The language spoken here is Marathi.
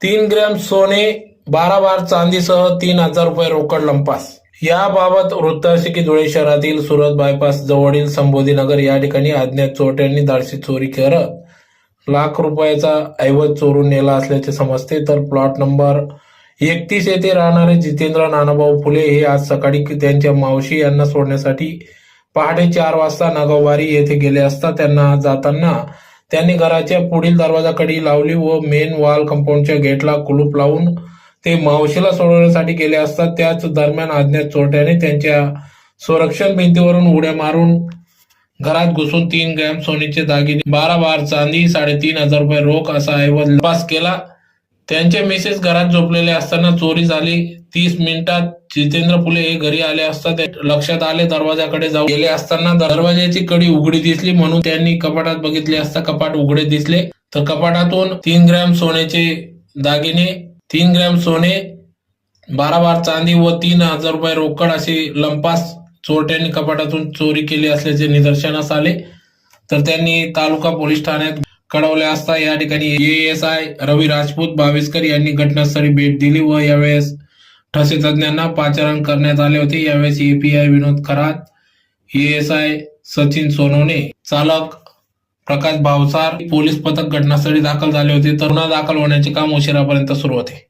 3 ग्रॅम सोने, 12 बार चांदीसह 3,000 रुपये रोकड लंपास। याबाबत वृत्त असे की धुळे शहरातील सुरत बायपास जवळील संबोधीनगर या ठिकाणी अज्ञात चोरट्यांनी धाडसी चोरी करत लाख रुपयाचा ऐवज चोरून नेला असल्याचे समजते। तर प्लॉट नंबर 31 येथे राहणारे जितेंद्र नानाभाऊ फुले हे आज सकाळी त्यांच्या मावशी यांना सोडण्यासाठी पहाटे 4 वाजता नागाववारी येथे गेले असता त्यांना जाताना त्यांनी घराच्या पुढील दरवाजा कडी लावली व मेन वॉल कंपाऊंडच्या गेटला कुलूप लावून ते मावशीला सोडवण्यासाठी गेले असता त्याच दरम्यान अज्ञात चोरट्याने त्यांच्या संरक्षण भिंतीवरून उड्या मारून घरात घुसून 3 ग्रॅम सोन्याचे दागिने, 12 बार चांदी, 3,500 रुपये रोख असा ऐवज लंपास केला। त्यांचे मिसेस घरात झोपलेले असताना चोरी झाली। 30 मिनिटात जितेंद्र फुले हे घरी आले असता लक्षात आले दरवाजाकडे जाऊन गेले असताना दरवाजाची कडी उघडी दिसली म्हणून त्यांनी कपाटात बघितले असता कपाट उघडे दिसले। तर कपाटातून 3 ग्रॅम सोन्याचे दागिने, 3 ग्रॅम सोने, 12 बार चांदी व 3,000 रुपये रोकड असे लंपास चोरट्यांनी कपाटातून चोरी केली असल्याचे निदर्शनास आले। तर त्यांनी तालुका पोलीस ठाण्यात कळवले असता या ठिकाणी ASI रवी राजपूत बाविस्कर यांनी घटनास्थळी भेट दिली व यावेळेस ठसे तज्ञांना पाचारण करण्यात आले होते। यावेळेस API विनोद खरात, ASI सचिन सोनवणे, चालक प्रकाश भावसार, पोलीस पथक घटनास्थळी दाखल झाले होते। तर गुन्हा दाखल होण्याचे काम उशिरापर्यंत सुरू होते।